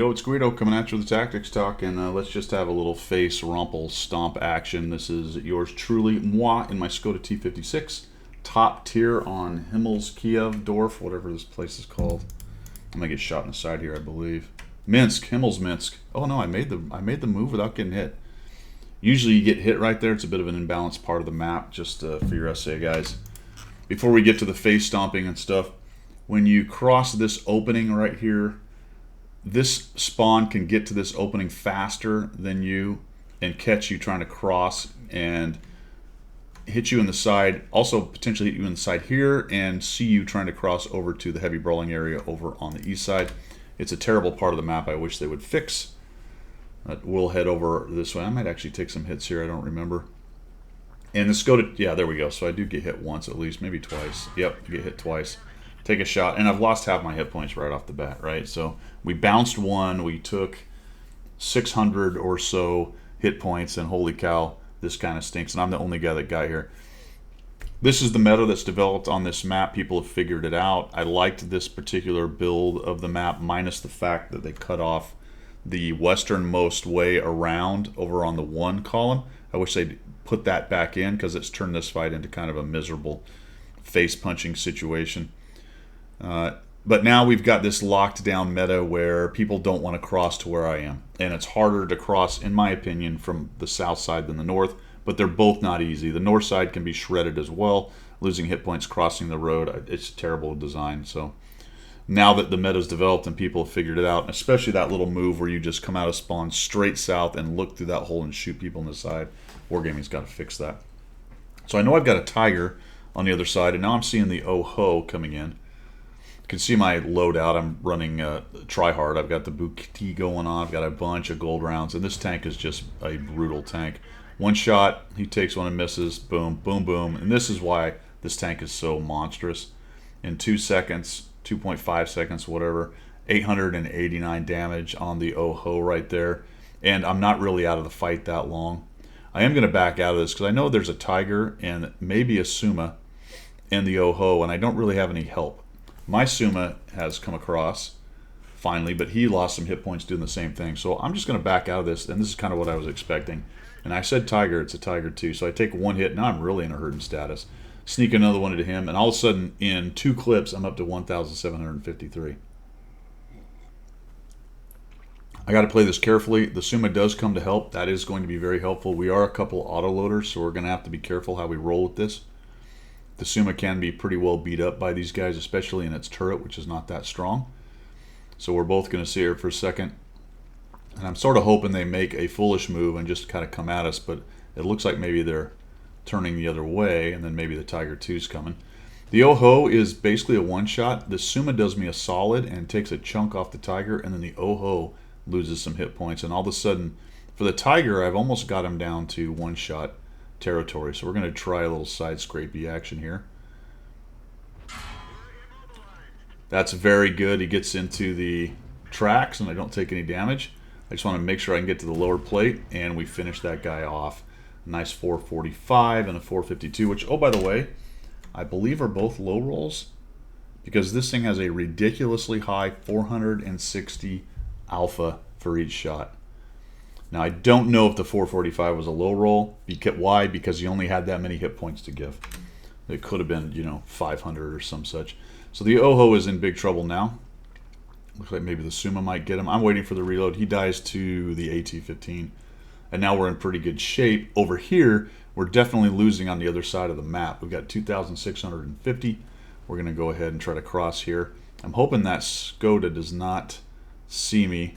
Yo, it's Guido coming at you with the Tactics Talk, and let's just have a little face rumple stomp action. This is yours truly, moi, in my Skoda T56, top tier on Himmels Kiev Dorf, whatever this place is called. I'm gonna get shot in the side here, I believe. Minsk, Himmels Minsk. Oh no, I made the move without getting hit. Usually you get hit right there. It's a bit of an imbalanced part of the map, just for your essay, guys. Before we get to the face stomping and stuff, when you cross this opening right here, this spawn can get to this opening faster than you and catch you trying to cross and hit you in the side, also potentially hit you in the side here and see you trying to cross over to the heavy brawling area over on the east side. It's a terrible part of the map I wish they would fix. We'll head over this way. I might actually take some hits here, I don't remember. And let's go to, yeah, there we go. So I do get hit once at least, maybe twice. Yep, I get hit twice. Take a shot, and I've lost half my hit points right off the bat, right? So we bounced one, we took 600 or so hit points, and holy cow, this kind of stinks, and I'm the only guy that got here. This is the meta that's developed on this map. People have figured it out. I liked this particular build of the map, minus the fact that they cut off the westernmost way around over on the 1 column. I wish they'd put that back in, because it's turned this fight into kind of a miserable face-punching situation. But now we've got this locked down meta where people don't want to cross to where I am. And it's harder to cross, in my opinion, from the south side than the north. But they're both not easy. The north side can be shredded as well. Losing hit points crossing the road, it's terrible design. So now that the meta's developed and people have figured it out, and especially that little move where you just come out of spawn straight south and look through that hole and shoot people on the side, Wargaming's got to fix that. So I know I've got a Tiger on the other side, and now I'm seeing the Oh-Ho coming in. You can see my loadout. I'm running Tryhard. I've got the Bukti going on. I've got a bunch of gold rounds, and this tank is just a brutal tank. One shot, he takes one and misses. Boom, boom, boom. And this is why this tank is so monstrous. In 2 seconds, 2.5 seconds, whatever, 889 damage on the Oh-Ho right there. And I'm not really out of the fight that long. I am going to back out of this because I know there's a Tiger and maybe a Suma and the Oh-Ho, and I don't really have any help. My Suma has come across, finally, but he lost some hit points doing the same thing. So I'm just going to back out of this, and this is kind of what I was expecting. And I said Tiger, it's a Tiger too. So I take one hit, now I'm really in a hurting status. Sneak another one into him, and all of a sudden, in 2 clips, I'm up to 1,753. I got to play this carefully. The Suma does come to help. That is going to be very helpful. We are a couple autoloaders, so we're going to have to be careful how we roll with this. The Suma can be pretty well beat up by these guys, especially in its turret, which is not that strong. So we're both going to sit here for a second. And I'm sort of hoping they make a foolish move and just kind of come at us, but it looks like maybe they're turning the other way, and then maybe the Tiger 2's coming. The Oh-Ho is basically a one-shot. The Suma does me a solid and takes a chunk off the Tiger, and then the Oh-Ho loses some hit points. And all of a sudden, for the Tiger, I've almost got him down to one-shot territory. So we're going to try a little side scrapey action here. That's very good. He gets into the tracks and I don't take any damage. I just want to make sure I can get to the lower plate, and we finish that guy off. A nice 445 and a 452, which, oh, by the way, I believe are both low rolls, because this thing has a ridiculously high 460 alpha for each shot. Now, I don't know if the 445 was a low roll. Why? Because he only had that many hit points to give. It could have been, 500 or some such. So the Oh-Ho is in big trouble now. Looks like maybe the Suma might get him. I'm waiting for the reload. He dies to the AT-15. And now we're in pretty good shape. Over here, we're definitely losing on the other side of the map. We've got 2,650. We're going to go ahead and try to cross here. I'm hoping that Skoda does not see me.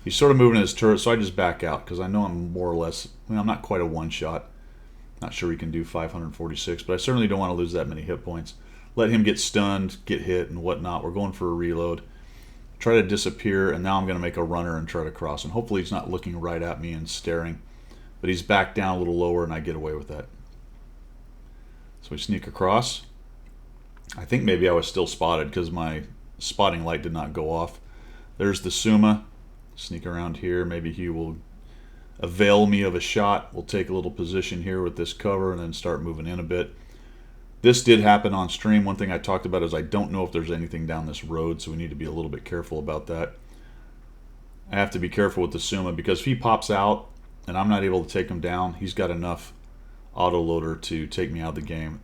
He's sort of moving his turret, so I just back out because I know I'm more or less, I'm not quite a one-shot. Not sure he can do 546, but I certainly don't want to lose that many hit points. Let him get stunned, get hit, and whatnot. We're going for a reload. Try to disappear, and now I'm going to make a runner and try to cross. And hopefully he's not looking right at me and staring. But he's back down a little lower, and I get away with that. So we sneak across. I think maybe I was still spotted because my spotting light did not go off. There's the Suma. Sneak around here. Maybe he will avail me of a shot. We'll take a little position here with this cover and then start moving in a bit. This did happen on stream. One thing I talked about is I don't know if there's anything down this road, so we need to be a little bit careful about that. I have to be careful with the Suma because if he pops out and I'm not able to take him down, he's got enough autoloader to take me out of the game.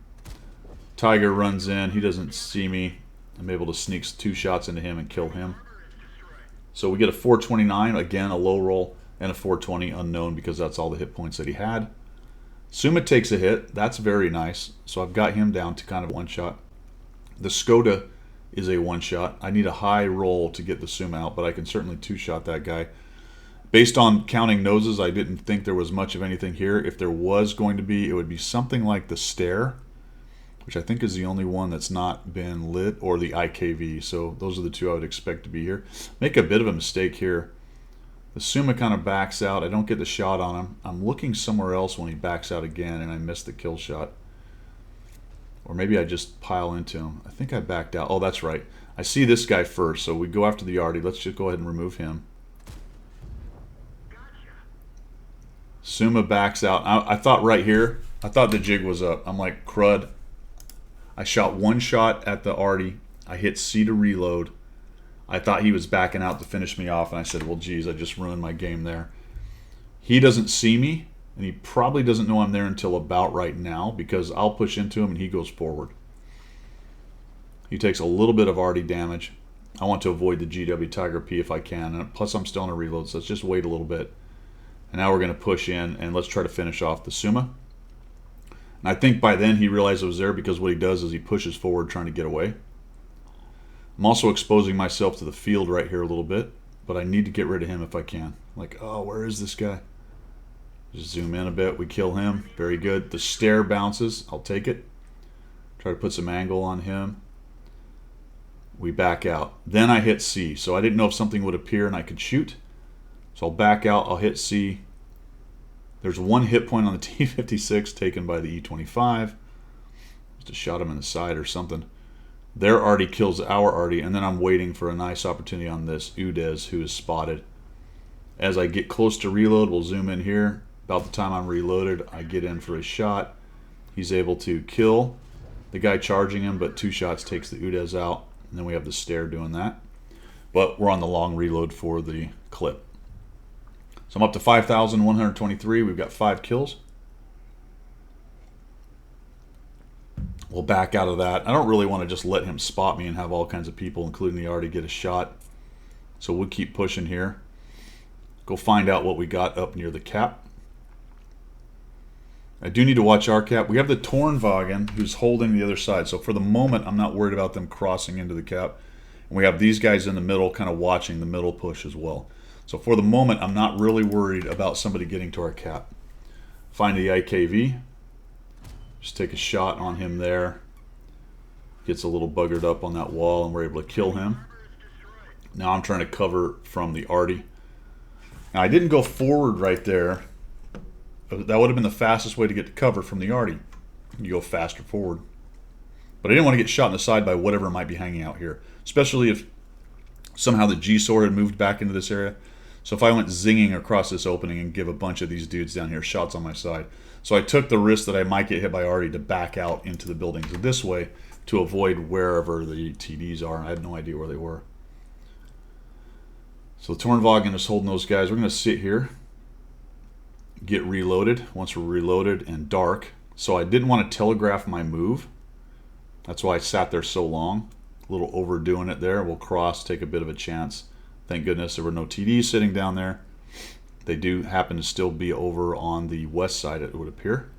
Tiger runs in. He doesn't see me. I'm able to sneak 2 shots into him and kill him. So we get a 429, again a low roll, and a 420 unknown because that's all the hit points that he had. Suma takes a hit. That's very nice. So I've got him down to kind of one shot. The Skoda is a one shot. I need a high roll to get the Suma out, but I can certainly 2-shot that guy. Based on counting noses, I didn't think there was much of anything here. If there was going to be, it would be something like the Stare, which I think is the only one that's not been lit, or the IKV. So those are the 2 I would expect to be here. Make a bit of a mistake here. The Suma kind of backs out. I don't get the shot on him. I'm looking somewhere else when he backs out again, and I missed the kill shot. Or maybe I just pile into him. I think I backed out. Oh, that's right. I see this guy first, so we go after the Artie. Let's just go ahead and remove him. Suma backs out. I thought right here, I thought the jig was up. I'm like, crud. I shot 1 shot at the Artie. I hit C to reload. I thought he was backing out to finish me off, and I said, well, geez, I just ruined my game there. He doesn't see me, and he probably doesn't know I'm there until about right now because I'll push into him and he goes forward. He takes a little bit of Artie damage. I want to avoid the GW Tiger P if I can, and plus I'm still on a reload, so let's just wait a little bit. And now we're going to push in, and let's try to finish off the Suma. And I think by then he realized it was there because what he does is he pushes forward trying to get away. I'm also exposing myself to the field right here a little bit, but I need to get rid of him if I can. Like, oh, where is this guy? Just zoom in a bit. We kill him. Very good. The Stare bounces. I'll take it. Try to put some angle on him. We back out. Then I hit C. So I didn't know if something would appear and I could shoot. So I'll back out. I'll hit C. There's 1 hit point on the T-56 taken by the E-25. Just shot him in the side or something. Their Artie kills our Artie, and then I'm waiting for a nice opportunity on this Udez who is spotted. As I get close to reload, we'll zoom in here. About the time I'm reloaded, I get in for a shot. He's able to kill the guy charging him, but 2 shots takes the Udez out. And then we have the Stare doing that. But we're on the long reload for the clip. So I'm up to 5,123. We've got 5 kills. We'll back out of that. I don't really want to just let him spot me and have all kinds of people, including the Artie, get a shot. So we'll keep pushing here. Go find out what we got up near the cap. I do need to watch our cap. We have the Tornwagen who's holding the other side. So for the moment, I'm not worried about them crossing into the cap. And we have these guys in the middle kind of watching the middle push as well. So for the moment, I'm not really worried about somebody getting to our cap. Find the IKV. Just take a shot on him there. Gets a little buggered up on that wall and we're able to kill him. Now I'm trying to cover from the Artie. Now I didn't go forward right there. That would have been the fastest way to get to cover from the Artie. You go faster forward. But I didn't want to get shot in the side by whatever might be hanging out here. Especially if somehow the G-Sword had moved back into this area. So if I went zinging across this opening and give a bunch of these dudes down here shots on my side. So I took the risk that I might get hit by Artie to back out into the buildings this way to avoid wherever the TDs are. I had no idea where they were. So the Tornwagen is holding those guys. We're going to sit here, get reloaded. Once we're reloaded and dark. So I didn't want to telegraph my move. That's why I sat there so long. A little overdoing it there. We'll cross, take a bit of a chance. Thank goodness there were no TDs sitting down there. They do happen to still be over on the west side, it would appear.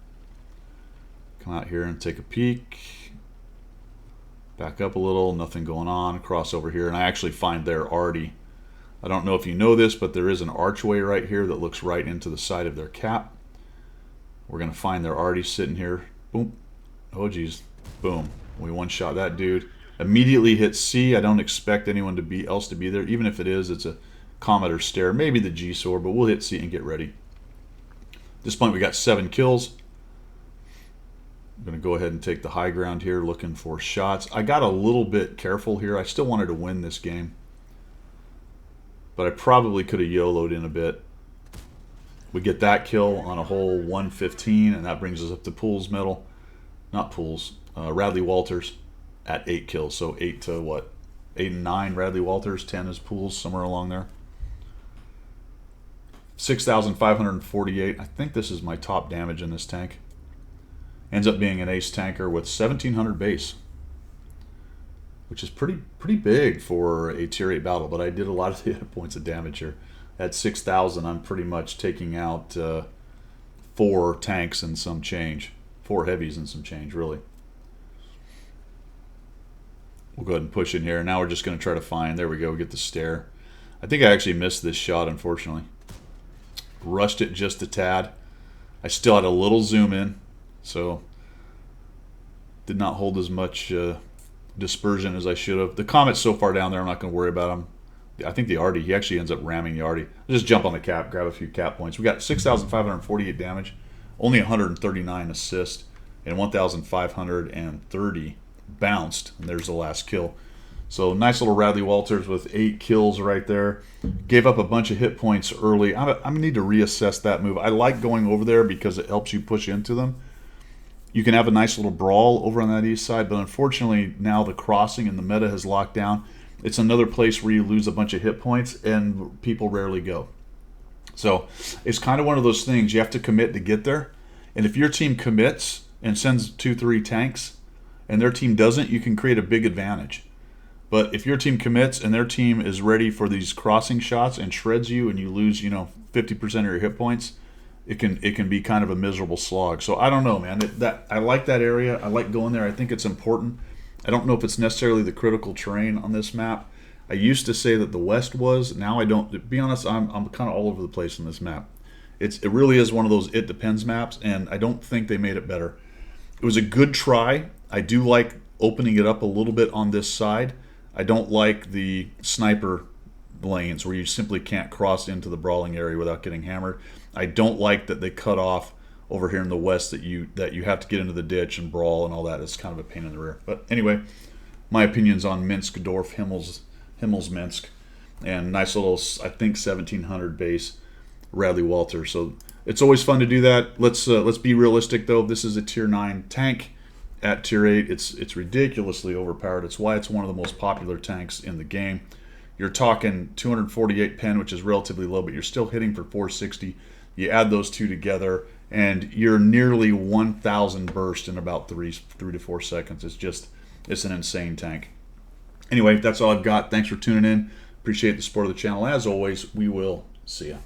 Come out here and take a peek. Back up a little, nothing going on. Cross over here, and I actually find their Artie. I don't know if you know this, but there is an archway right here that looks right into the side of their cap. We're going to find their Artie sitting here. Boom. Oh, geez. Boom. We one-shot that dude. Immediately hit C. I don't expect anyone else to be there. Even if it is, it's a Comet or Stare. Maybe the G-Sword, but we'll hit C and get ready. At this point, we got 7 kills. I'm going to go ahead and take the high ground here, looking for shots. I got a little bit careful here. I still wanted to win this game. But I probably could have YOLO'd in a bit. We get that kill on a hole 115, and that brings us up to Pools medal. Not Pools, Radley Walters at 8 kills. So 8 to what? 8 and 9 Radley Walters, 10 is Pools, somewhere along there. 6,548. I think this is my top damage in this tank. Ends up being an ace tanker with 1,700 base, which is pretty big for a tier 8 battle, but I did a lot of the hit points of damage here. At 6,000, I'm pretty much taking out 4 tanks and some change. 4 heavies and some change, really. We'll go ahead and push in here. Now we're just going to try to find, there we go, we get the stare. I think I actually missed this shot, unfortunately. Rushed it just a tad. I still had a little zoom in, so did not hold as much dispersion as I should have. The Comet's so far down there, I'm not going to worry about him. I think the Artie, he actually ends up ramming the Artie. Just jump on the cap, grab a few cap points. We got 6,548 damage, only 139 assist, and 1,530 bounced, and there's the last kill. So nice little Radley Walters with 8 kills right there. Gave up a bunch of hit points early. I'm going to need to reassess that move. I like going over there because it helps you push into them. You can have a nice little brawl over on that east side, but unfortunately now the crossing and the meta has locked down. It's another place where you lose a bunch of hit points and people rarely go. So it's kind of one of those things. You have to commit to get there. And if your team commits and sends 2-3 tanks and their team doesn't, you can create a big advantage. But if your team commits and their team is ready for these crossing shots and shreds you and you lose, 50% of your hit points, it can be kind of a miserable slog. So I don't know, man. I like that area. I like going there. I think it's important. I don't know if it's necessarily the critical terrain on this map. I used to say that the West was. Now I don't. To be honest, I'm kind of all over the place on this map. It really is one of those it depends maps, and I don't think they made it better. It was a good try. I do like opening it up a little bit on this side. I don't like the sniper lanes where you simply can't cross into the brawling area without getting hammered. I don't like that they cut off over here in the West that you have to get into the ditch and brawl and all that. It's kind of a pain in the rear. But anyway, my opinions on Minsk, Dorf, Himmels, Minsk, and nice little, I think 1,700 base Radley Walter. So it's always fun to do that. Let's be realistic though. This is a tier 9 tank. At tier 8, it's ridiculously overpowered. It's why it's one of the most popular tanks in the game. You're talking 248 pen, which is relatively low, but you're still hitting for 460. You add those two together, and you're nearly 1,000 burst in about 3 to 4 seconds. It's an insane tank. Anyway, that's all I've got. Thanks for tuning in. Appreciate the support of the channel. As always, we will see ya.